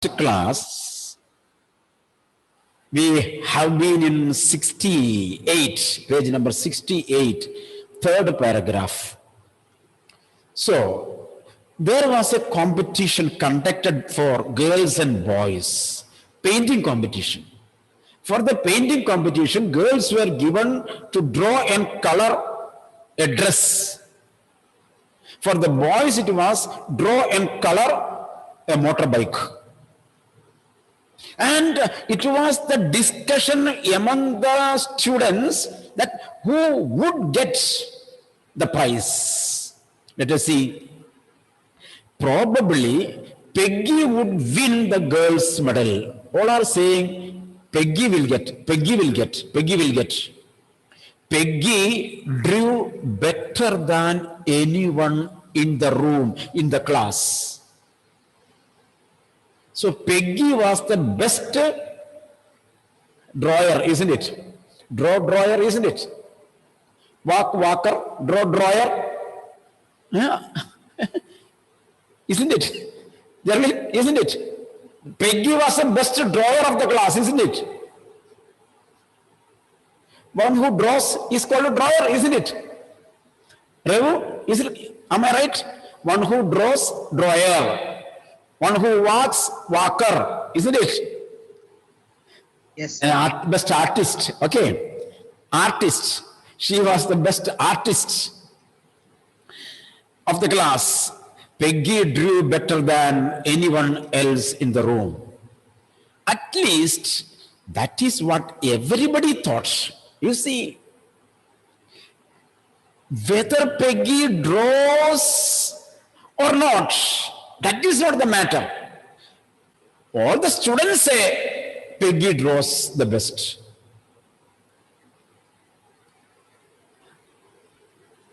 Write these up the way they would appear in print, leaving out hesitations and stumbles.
class, we have been in 68, page number 68, third paragraph. So, there was a competition conducted for girls and boys, painting competition. For the painting competition, girls were given to draw and color a dress. For the boys, it was draw and color a motorbike. And it was the discussion among the students that who would get the prize. Let us see. Probably Peggy would win the girls' medal. All are saying Peggy will get, Peggy will get, Peggy will get. Peggy drew better than anyone in the room, in the class. So Peggy was the best drawer, isn't it? Drawer, isn't it? Walker, drawer. Yeah. Isn't it? Isn't it? Peggy was the best drawer of the class, isn't it? One who draws is called a drawer, isn't it? Revu, am I right? One who draws, drawer. One who walks, walker, isn't it? Yes. Best artist, okay. Artist. She was the best artist of the class. Peggy drew better than anyone else in the room. At least that is what everybody thought. You see, whether Peggy draws or not, that is not the matter. All the students say Peggy draws the best.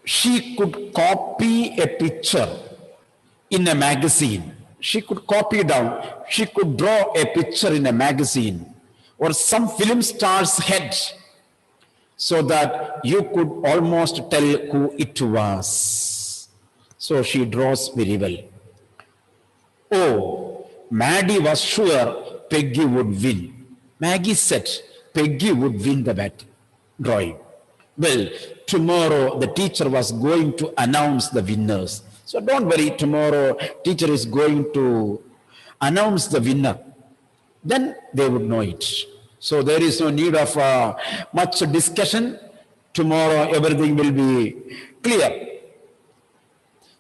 She could copy a picture in a magazine. She could copy down. She could draw a picture in a magazine or some film star's head so that you could almost tell who it was. So she draws very well. Oh, Maddie was sure Peggy would win. Maggie said Peggy would win the drawing. Well, tomorrow the teacher was going to announce the winners. So don't worry, tomorrow teacher is going to announce the winner. Then they would know it. So there is no need of much discussion. Tomorrow everything will be clear.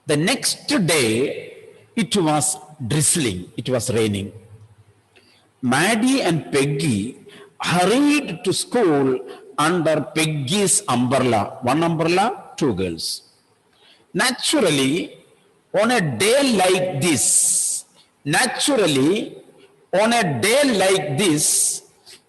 The next day, it was drizzling. It was raining. Maddie and Peggy hurried to school under Peggy's umbrella. One umbrella, two girls. Naturally, on a day like this,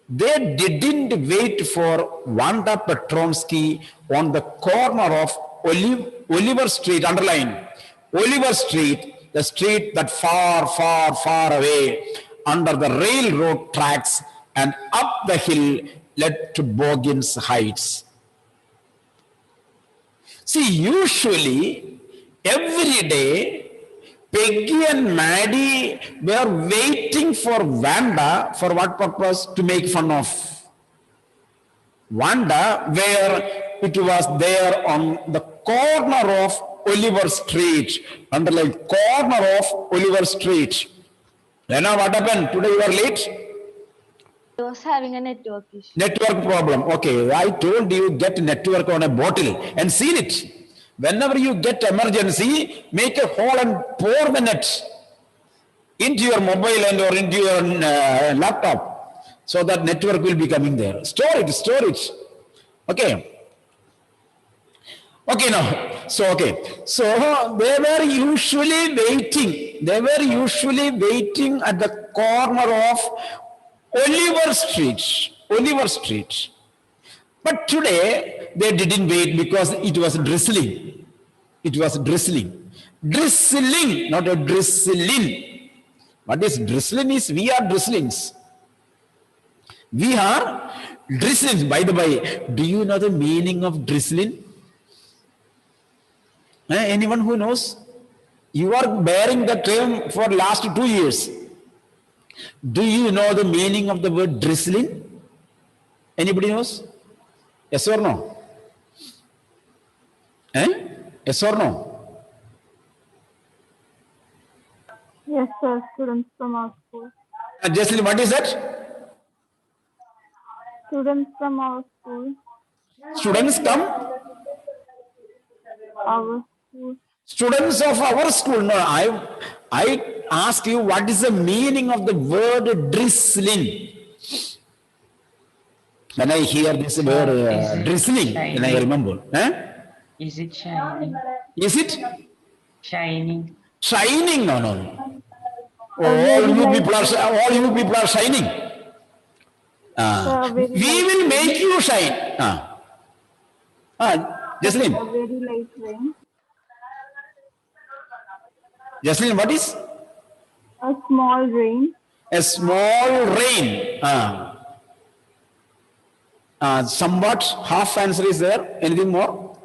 they didn't wait for Wanda Petronsky on the corner of Oliver Street, underline, Oliver Street, the street that far, far, far away under the railroad tracks and up the hill led to Boggins Heights. See, usually, every day, Peggy and Maddie were waiting for Wanda. For what purpose? To make fun of Wanda, where it was there on the corner of Oliver Street, underline corner of Oliver Street. Lena, what happened? Today you are late? I was having a network issue. Network problem. Okay, I told you get network on a bottle and seal it. Whenever you get emergency, make a hole and pour the net into your mobile and or into your laptop so that network will be coming there. Store it. Okay. Okay now. So they were usually waiting. At the corner of Oliver Street. But today, they didn't wait because it was drizzling. Drizzling, not a drizzling. What is drizzling is we are drizzlings. By the way, do you know the meaning of drizzling? Anyone who knows? You are bearing the term for last 2 years. Do you know the meaning of the word drizzling? Anybody knows? Yes or no? Yes or no? Yes, sir. Students from our school. Jesslyn, what is that? Students from our school. Students come? Our school. Students of our school. No, I ask you, what is the meaning of the word drizzling? When I hear this word drizzling, then I remember. Is it shining? Is it? Shining. Shining? No, no, no. All you people are shining. We will make you shine. Jesslyn. A very light rain. Jesslyn, what is? A small rain. A small rain. Somewhat half answer is there. Anything more?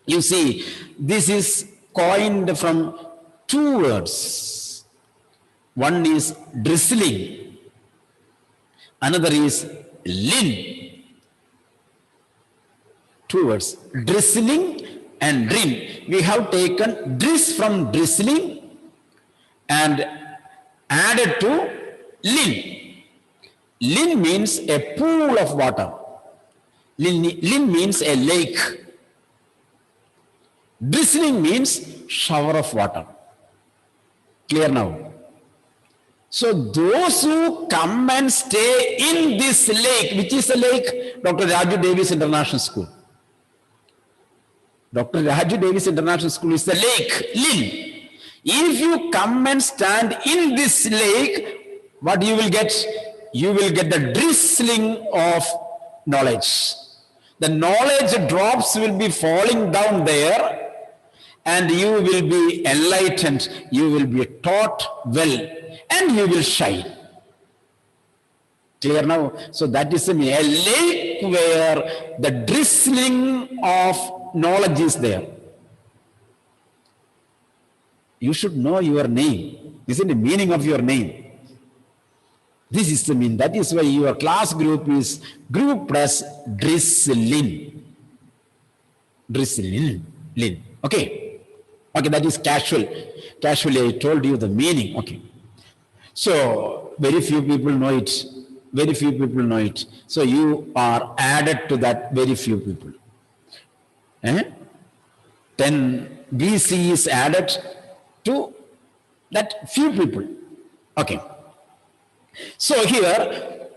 You see, this is coined from two words. One is drizzling. Another is lin. Two words. Drizzling and rin. We have taken driz from drizzling and added to lin. Lin means a pool of water. Lin means a lake. Drizzling means shower of water. Clear now? So those who come and stay in this lake, which is the lake? Dr. Raju Davis International School. Dr. Raju Davis International School is the lake, Lin. If you come and stand in this lake, what you will get? You will get the drizzling of knowledge. The knowledge drops will be falling down there, and you will be enlightened, you will be taught well, and you will shine. Clear now? So that is a lake where the drizzling of knowledge is there. You should know your name. This is the meaning of your name. This is the meaning. That is why your class group is group plus drizzling. Drizzling. Okay. Okay, that is casual. Casually I told you the meaning. Okay. So very few people know it. Very few people know it. So you are added to that very few people. 10 BC is added to that few people. Okay. So here,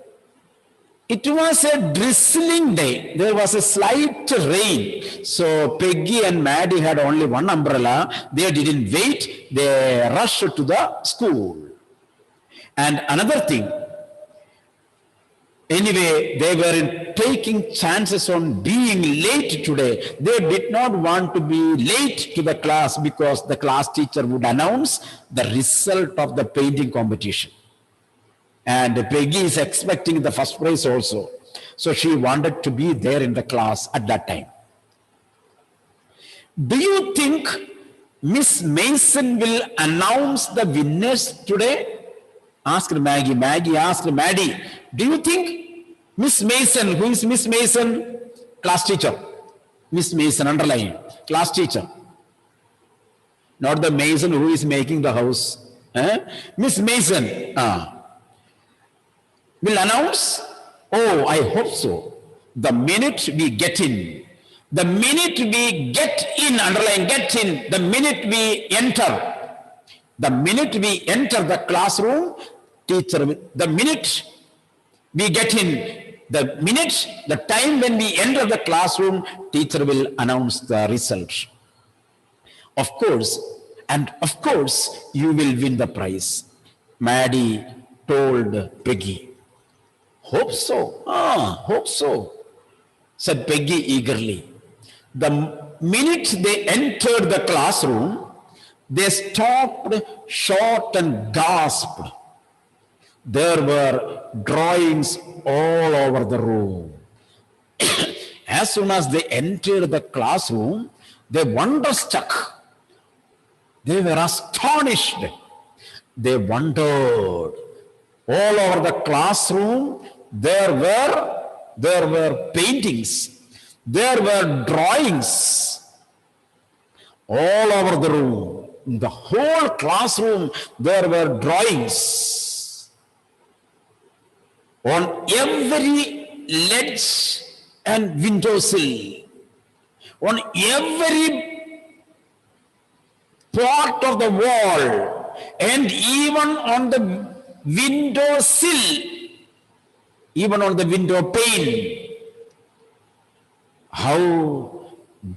it was a drizzling day. There was a slight rain. So Peggy and Maddie had only one umbrella. They didn't wait. They rushed to the school. And another thing, anyway, they were taking chances on being late today. They did not want to be late to the class because the class teacher would announce the result of the painting competition. And Peggy is expecting the first prize also. So she wanted to be there in the class at that time. Do you think Miss Mason will announce the winners today? Asked Maggie. Maggie asked Maddie, do you think Miss Mason, who is Miss Mason? Class teacher. Miss Mason, underline. Class teacher. Not the mason who is making the house. Miss Mason will announce? Oh, I hope so. The minute we get in, the minute we get in, underline get in, the minute we enter the classroom, teacher, the minute we get in, the time when we enter the classroom, teacher will announce the result. Of course, you will win the prize. Maddie told Peggy. Hope so. Hope so, said Peggy eagerly. The minute they entered the classroom, they stopped short and gasped. There were drawings all over the room. As soon as they entered the classroom, they wonderstruck. They were astonished. They wondered All over the classroom, there were paintings, there were drawings, all over the room. In the whole classroom, there were drawings. On every ledge and windowsill, on every part of the wall, and even on the windowsill, even on the window pane, how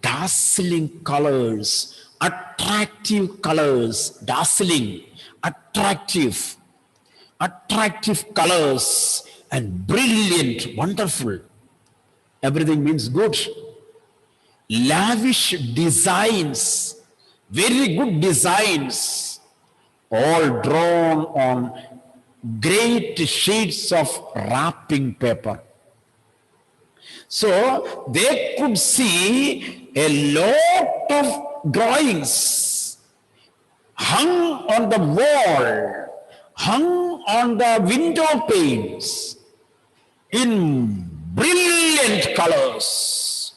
dazzling colors, attractive colors, dazzling, attractive colors, and brilliant, wonderful. Everything means good. Lavish designs, very good designs, all drawn on great sheets of wrapping paper. So they could see a lot of drawings hung on the wall, hung on the window panes in brilliant colors,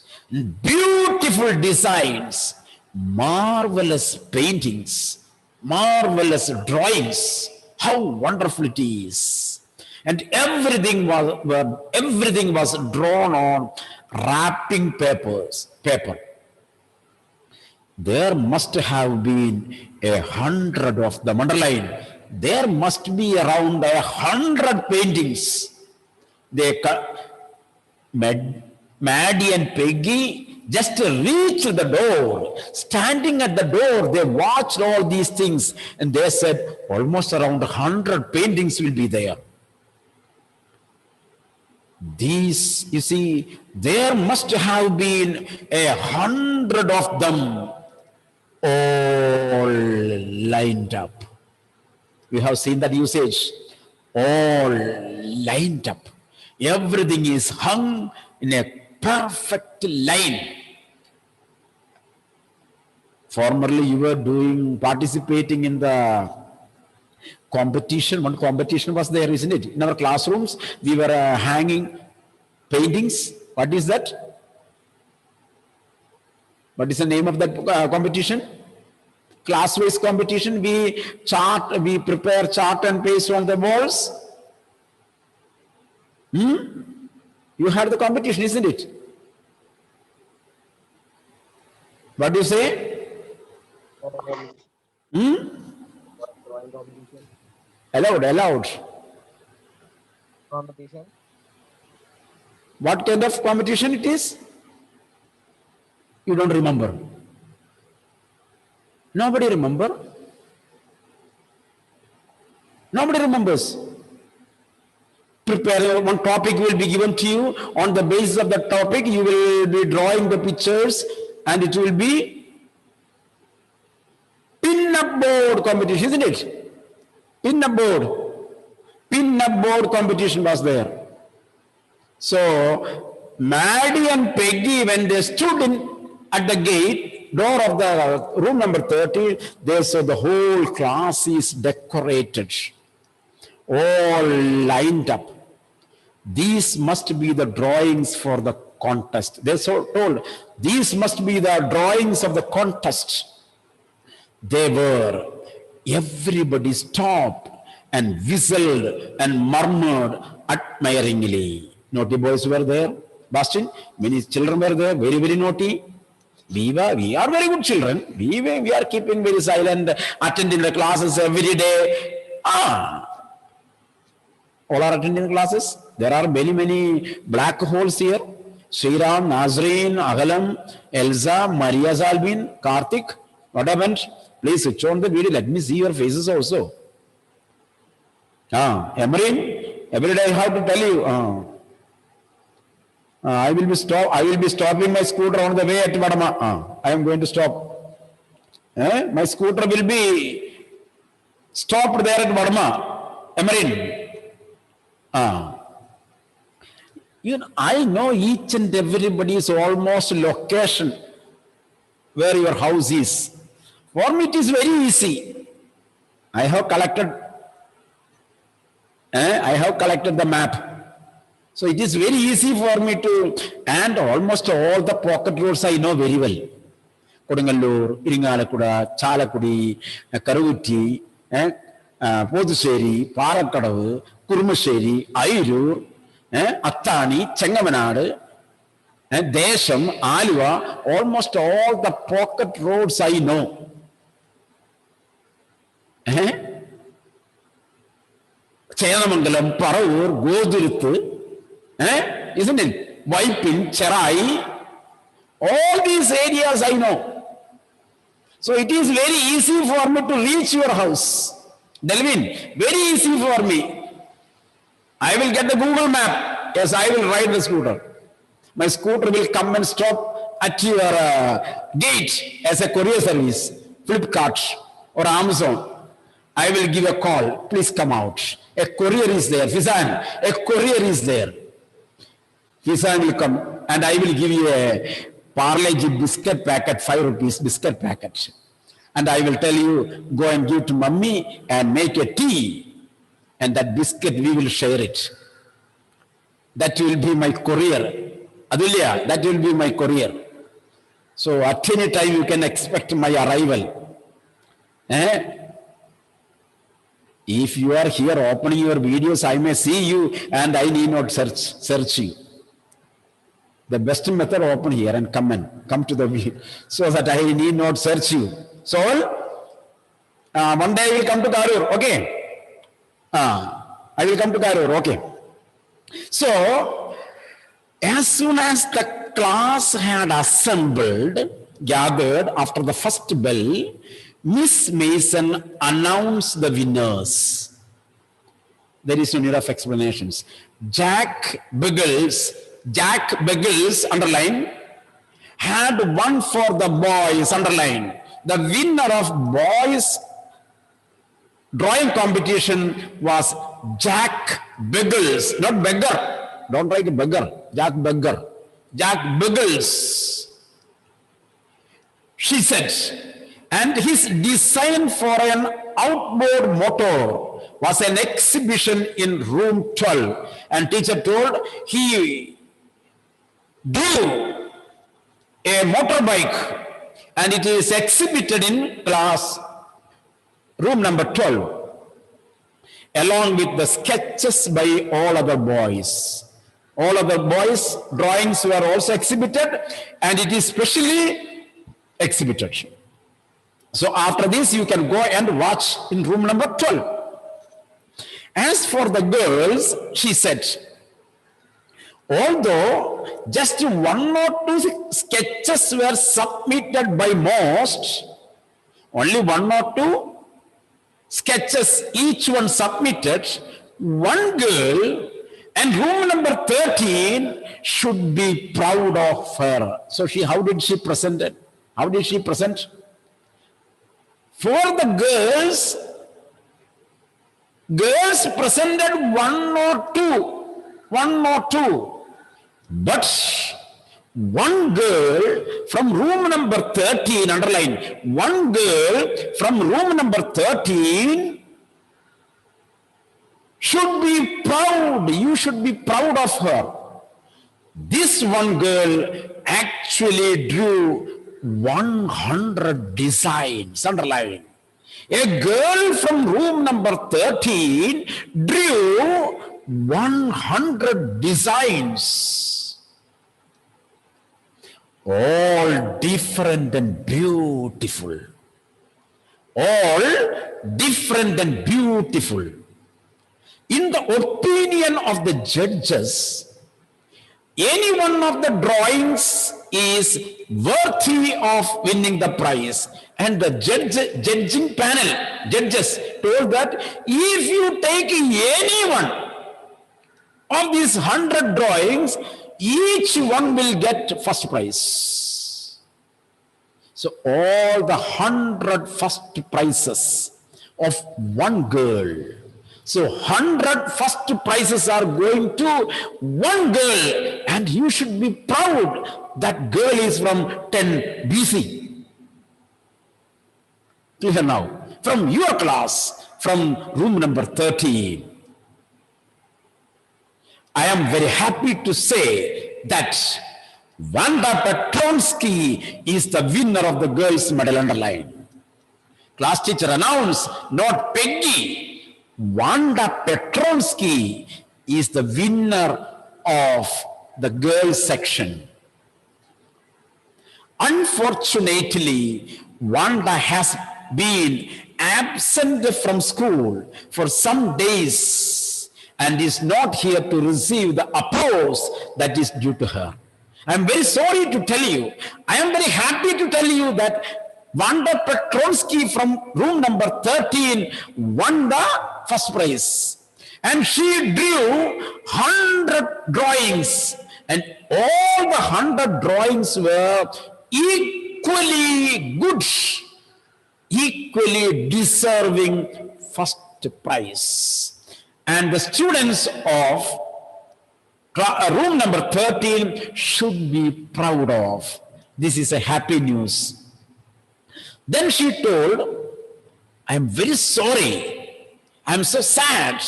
beautiful designs, marvelous paintings, marvelous drawings. How wonderful it is. And everything was drawn on wrapping paper. There must have been 100 of them. Underline, there must be around 100 paintings. Maddie and Peggy just reached the door. Standing at the door, they watched all these things and they said almost around 100 paintings will be there. These, you see, there must have been 100 of them all lined up. We have seen that usage, all lined up. Everything is hung in a perfect line. Formerly, you were participating in the competition. One competition was there, isn't it? In our classrooms, we were hanging paintings. What is that? What is the name of that competition? Class-wise competition. We prepare chart and paste on the walls. You had the competition, isn't it? What do you say? Allowed. Competition. What kind of competition it is? You don't remember. Nobody remember. Nobody remembers. Prepare, one topic will be given to you. On the basis of that topic, you will be drawing the pictures and it will be pin-up board competition, isn't it? Pin-up board competition was there. So, Maddie and Peggy, when they stood at the door of the room number 30, they saw the whole class is decorated, all lined up. These must be the drawings for the contest. They told, these must be the drawings of the contest. They were. Everybody stopped and whistled and murmured admiringly. Naughty boys were there. Bastin, many children were there, very, very naughty. We are very good children. We are keeping very silent, attending the classes every day. All are attending the classes. There are many, many black holes here. Sriram, Nazreen, Agalam, Elsa, Maria Zalbin, Karthik. What happened? Please switch on the video. Let me see your faces also. Emrin, every day I have to tell you. I will be stopping my scooter on the way at Vadama. I am going to stop. My scooter will be stopped there at Vadama. Emrin. I know each and everybody's almost location where your house is. For me, it is very easy. I have collected I have collected the map. So it is very easy for me to, and almost all the pocket roads I know very well. Kodangallur, Iringalakkuda, Chalakudi, Karuvutti, Poduseri, Parakadavu, Kurumasheri, Airur, Attani, Chengamanadu, Desham, Aluva, almost all the pocket roads I know. Cheyamangalam, Paravur, Goduruthu, isn't it? Waipin, Cherai, all these areas I know. So it is very easy for me to reach your house. Delvin, very easy for me. I will get the Google map. Yes, I will ride the scooter. My scooter will come and stop at your gate as a courier service, Flipkart or Amazon. I will give a call. Please come out. A courier is there. Fizan, a courier is there. Fizan will come and I will give you a Parle-G biscuit packet, 5 rupees biscuit packet. And I will tell you, go and give to mummy and make a tea. And that biscuit, we will share it. That will be my courier. Adulya, that will be my courier. So at any time you can expect my arrival. If you are here opening your videos, I may see you and I need not search you. The best method, open here and come to the video so that I need not search you. So, one day I will come to Karur, okay? I will come to Karur, okay? So, as soon as the class had assembled, gathered after the first bell, Miss Mason announced the winners. There is no need of explanations. Jack Biggles, underline, had won for the boys, underline. The winner of boys drawing competition was Jack Biggles, not beggar. Don't write beggar, Jack Beggar. Jack Biggles. She said, and his design for an outboard motor was an exhibition in room 12. And teacher told he drew a motorbike and it is exhibited in class room number 12 along with the sketches by all other boys. All other boys' drawings were also exhibited and it is specially exhibited. So after this you can go and watch in room number 12. As for the girls, she said, although just 1 or 2 sketches were submitted by most, only 1 or 2 sketches each one submitted, one girl and room number 13 should be proud of her. So how did she present it? How did she present? For the girls presented 1 or 2. But one girl from room number 13, underline, one girl from room number 13 should be proud. You should be proud of her. This one girl actually drew 100 designs, underline. A girl from room number 13 drew 100 designs, all different and beautiful. All different and beautiful. In the opinion of the judges, any one of the drawings is worthy of winning the prize. And the judging panel, judges, told that if you take any one of these 100 drawings, each one will get first prize. So all the 100 first prizes of one girl. So 100 first prizes are going to one girl, and you should be proud that girl is from 10 BC. Clear now? From your class, from room number 13. I am very happy to say that Wanda Petronsky is the winner of the girls' medal underline. Class teacher announced, not Peggy. Wanda Petronsky is the winner of the girls' section. Unfortunately, Wanda has been absent from school for some days and is not here to receive the applause that is due to her. I am very sorry to tell you, I am very happy to tell you that Wanda Petronsky from room number 13 won the first prize. And she drew 100 drawings, and all the 100 drawings were equally good, equally deserving first prize. And the students of room number 13 should be proud of. This is a happy news. Then she told, I am very sorry. I am so sad.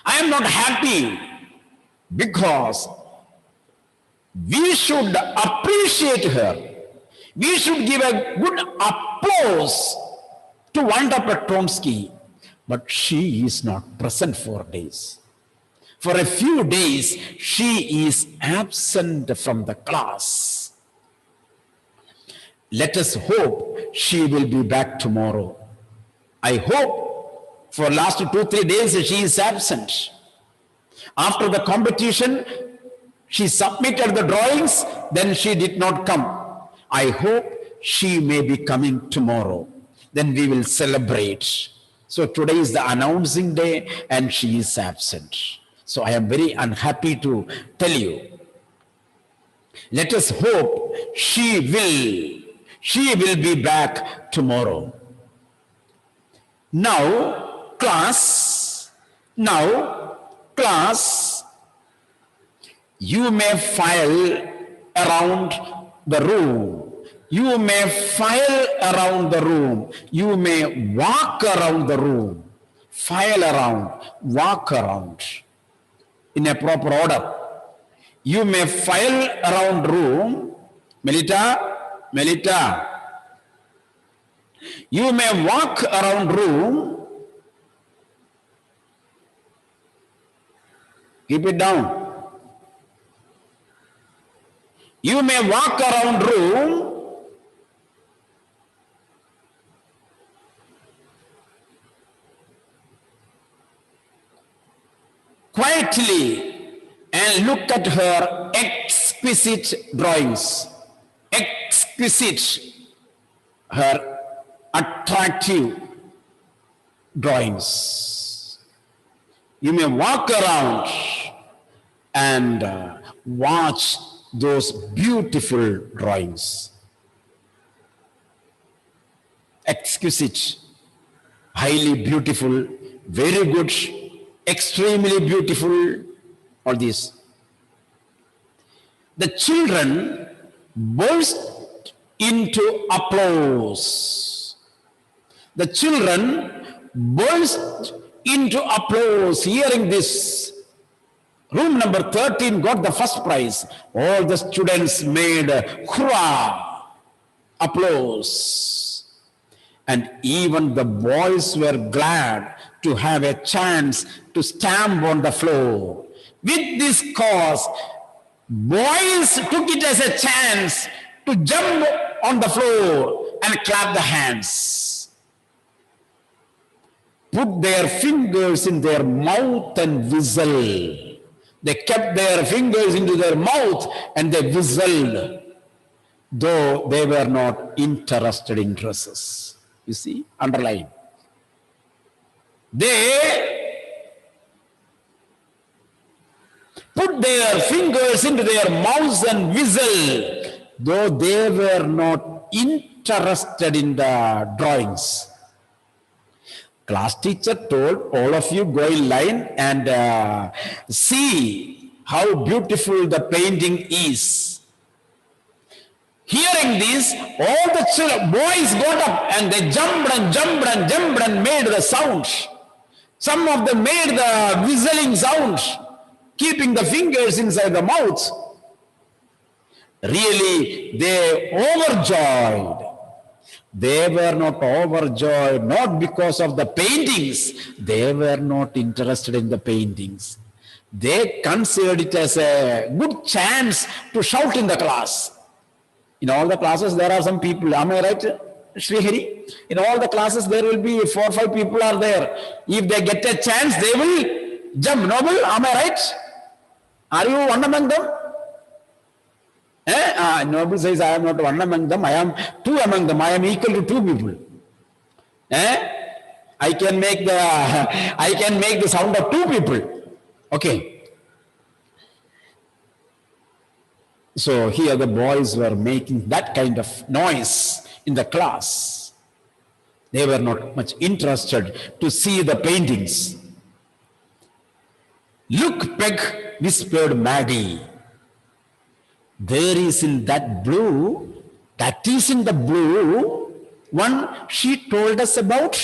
I am not happy because we should appreciate her. We should give a good applause to Wanda Petronsky, but she is not present for days. For a few days, she is absent from the class. Let us hope she will be back tomorrow. I hope for last 2-3 days she is absent. After the competition, she submitted the drawings, then she did not come. I hope she may be coming tomorrow. Then we will celebrate. So today is the announcing day and she is absent. So I am very unhappy to tell you. Let us hope she will be back tomorrow. Now, class, you may file around the room. You may file around the room. You may walk around the room. File around, walk around in a proper order. You may file around room. Melita. You may walk around room. Keep it down. You may walk around room. Quietly and look at her exquisite drawings. Exquisite, her attractive drawings. You may walk around and watch those beautiful drawings. Exquisite, highly beautiful, very good, extremely beautiful, all these. The children burst into applause. The children burst into applause hearing this. Room number 13 got the first prize. All the students made hurrah, applause. And even the boys were glad to have a chance to stamp on the floor. With this cause, boys took it as a chance to jump on the floor and clap the hands. Put their fingers in their mouth and whistle. They kept their fingers into their mouth and they whistled, though they were not interested in dresses. You see, underline. They put their fingers into their mouths and whistle, though they were not interested in the drawings. Class teacher told all of you go in line and see how beautiful the painting is. Hearing this, all the children, boys got up and they jumped and made the sound. Some of them made the whistling sound. keeping the fingers inside the mouth. Really, they overjoyed. They were not overjoyed, not because of the paintings. They were not interested in the paintings. They considered it as a good chance to shout in the class. In all the classes, there are some people. Am I right, Srihari? In all the classes, there will be 4 or 5 people are there. If they get a chance, they will jump. Noble, am I right? Are you one among them? Noble says, I am not one among them. I am 2 among them. I am equal to 2 people. I can make the sound of 2 people. Okay. So here the boys were making that kind of noise in the class. They were not much interested to see the paintings. Look, Peg, whispered Maddie. There is in that blue, that is in the blue one she told us about.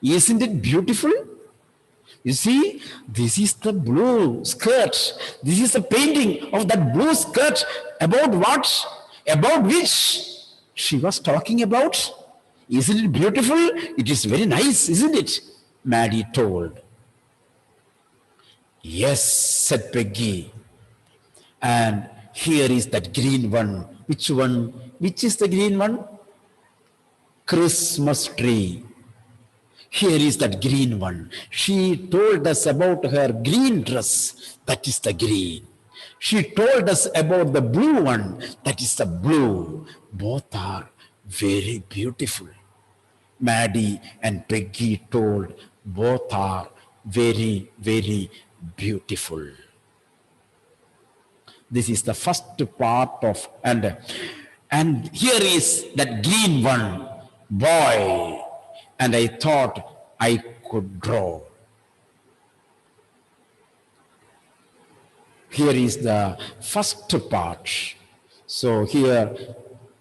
Isn't it beautiful? You see, this is the blue skirt. This is a painting of that blue skirt. About what? About which she was talking about. Isn't it beautiful? It is very nice, isn't it? Maddie told. Yes, said Peggy. And here is that green one. Which one? Which is the green one? Christmas tree. Here is that green one. She told us about her green dress. That is the green. She told us about the blue one. That is the blue. Both are very beautiful. Maddie and Peggy told both are very, very beautiful. This is the first part of, and here is that green one, boy. And I thought I could draw. Here is the first part. So here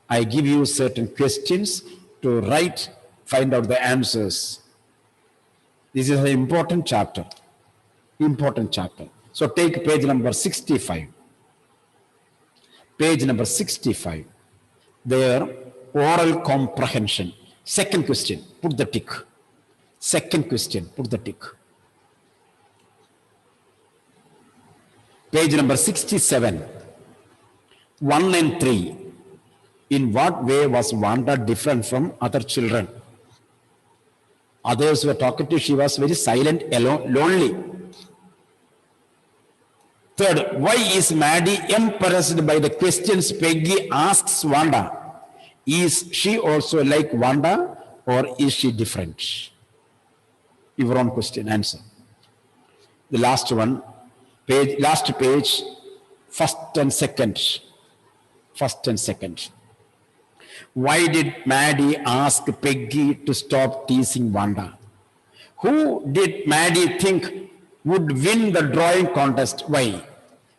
I give you certain questions to write, find out the answers. This is an important chapter. Important chapter. So take page number 65. Page number 65. There, oral comprehension. Second question, put the tick. Second question, put the tick. Page number 67. 1 and 3. In what way was Wanda different from other children? Others were talkative. She was very silent, alone, lonely. Third, why is Maddie embarrassed by the questions Peggy asks Wanda? Is she also like Wanda or is she different? Your own question, answer. The last one, last page, first and second. First and second. Why did Maddie ask Peggy to stop teasing Wanda? Who did Maddie think would win the drawing contest? Why?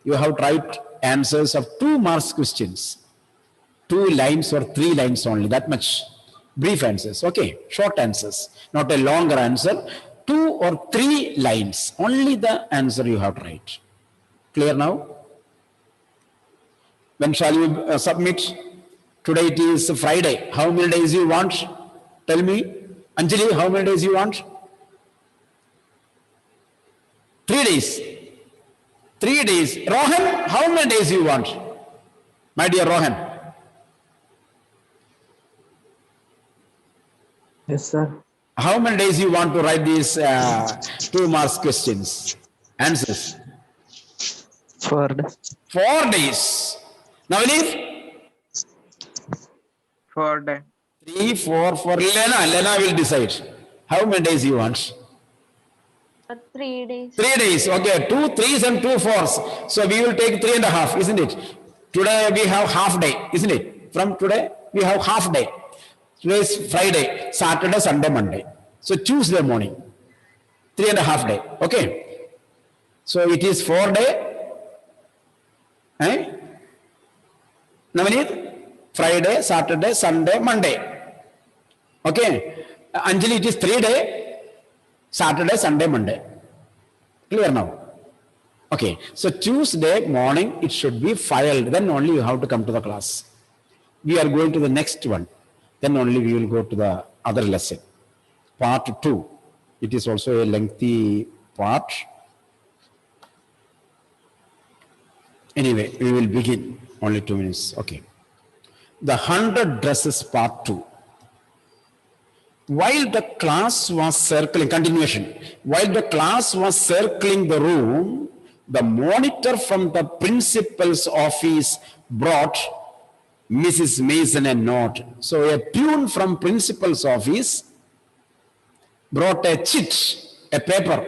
You have to write answers of 2 marks questions. 2 lines or 3 lines only, that much. Brief answers, okay, short answers, not a longer answer. 2 or 3 lines, only the answer you have to write. Clear now? When shall you submit? Today it is Friday. How many days you want? Tell me. Anjali, how many days you want? 3 days. 3 days. Rohan, how many days you want? My dear Rohan. Yes, sir. How many days you want to write these 2 marks questions? Answers. 4 days. 4 days. Now leave. 4 days. 3, 4, 4. Lena will decide. How many days you want? 3 days. 3 days. Okay. 2 3s and 2 4s. So we will take 3.5, isn't it? Today we have half day, isn't it? From today we have half day. Today is Friday, Saturday, Sunday, Monday. So Tuesday morning, 3.5 days. Okay. So it is 4 days. Navneet? Friday, Saturday, Sunday, Monday. Okay. Anjali, it is 3 days. Saturday, Sunday, Monday. Clear now? Okay, so Tuesday morning it should be filed, then only you have to come to the class. We are going to the next one, then only we will go to the other lesson. Part 2. It is also a lengthy part. Anyway, we will begin. Only 2 minutes. Okay. The 100 dresses part 2. While the class was circling, continuation, while the class was circling the room, the monitor from the principal's office brought Mrs. Mason a note. So a peon from principal's office brought a chit, a paper,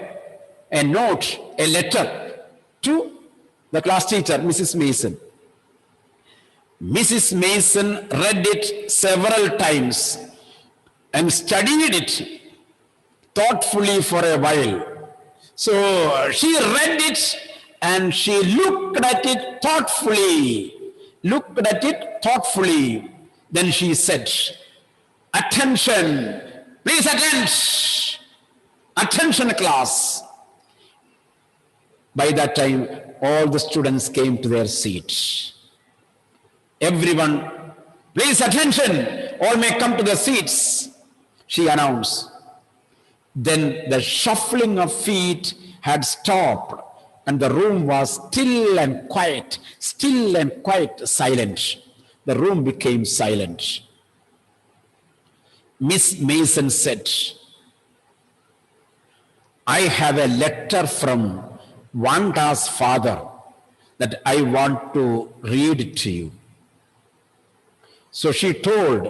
a note, a letter to the class teacher, Mrs. Mason. Mrs. Mason read it several times and studied it thoughtfully for a while. So she read it and she looked at it thoughtfully. Then she said, "Attention, please attend. Attention class." By that time, all the students came to their seats. "Everyone, please attention. All may come to their seats," she announced. Then the shuffling of feet had stopped and the room was still and quiet, silent. The room became silent. Miss Mason said, "I have a letter from Vanda's father that I want to read to you." So she told,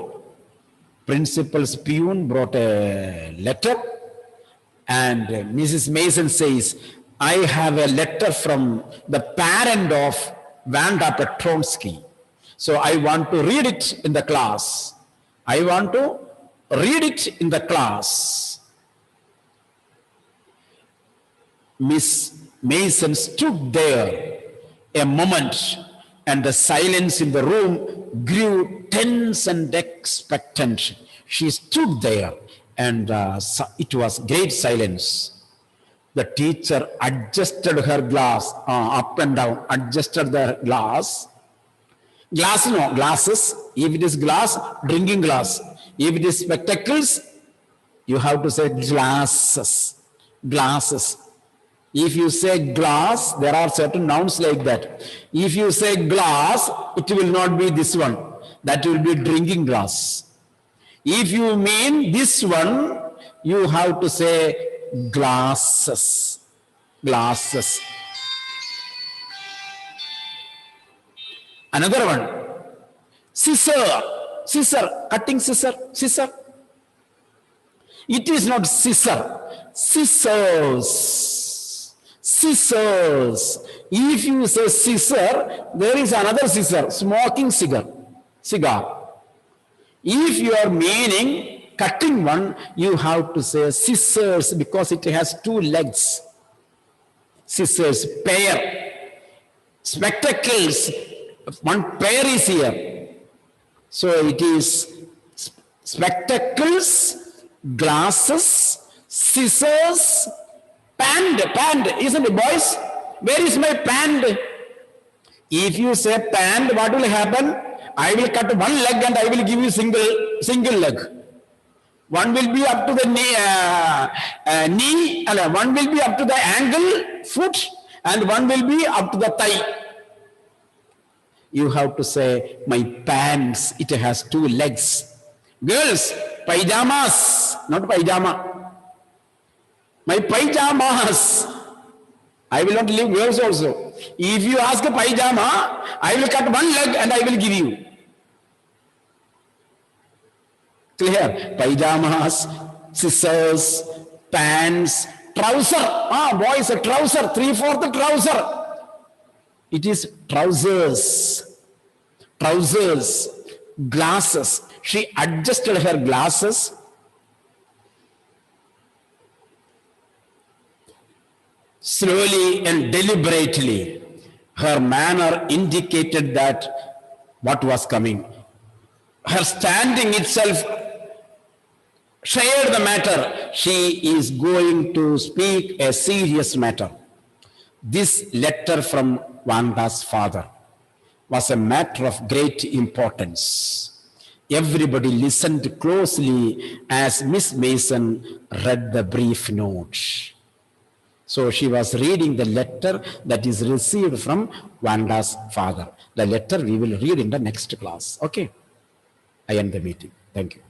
principal's peon brought a letter, and Mrs. Mason says, "I have a letter from the parent of Vanda Petronsky. So I want to read it in the class. Miss Mason stood there a moment, and the silence in the room grew tense and expectant. She stood there, and it was great silence. The teacher adjusted her glass up and down, adjusted the glass. Glasses. If it is glass, drinking glass. If it is spectacles, you have to say glasses. If you say glass, there are certain nouns like that. If you say glass, it will not be this one. That will be drinking glass. If you mean this one, you have to say glasses. Another one, scissor, cutting scissor. It is not scissor, scissors. If you say scissor, there is another scissor, smoking cigar. If you are meaning cutting one, you have to say scissors because it has 2 legs. Scissors, pair. Spectacles, 1 pair is here. So it is spectacles, glasses, scissors, panned, isn't it, boys? Where is my panned? If you say panned, what will happen? I will cut 1 leg and I will give you single leg. One will be up to the knee, one will be up to the ankle, foot, and one will be up to the thigh. You have to say, my pants, it has 2 legs. Girls, pajamas, not pajama. My pajamas. I will not leave girls also. If you ask a pajama, I will cut 1 leg and I will give you. Clear? Pajamas, scissors, pants, trouser. Boys, a trouser, 3/4 trouser. It is trousers. Glasses. She adjusted her glasses. Slowly and deliberately, her manner indicated that what was coming. Her standing itself shared the matter. She is going to speak a serious matter. This letter from Vanda's father was a matter of great importance. Everybody listened closely as Miss Mason read the brief note. So she was reading the letter that is received from Vanda's father. The letter we will read in the next class. Okay. I end the meeting. Thank you.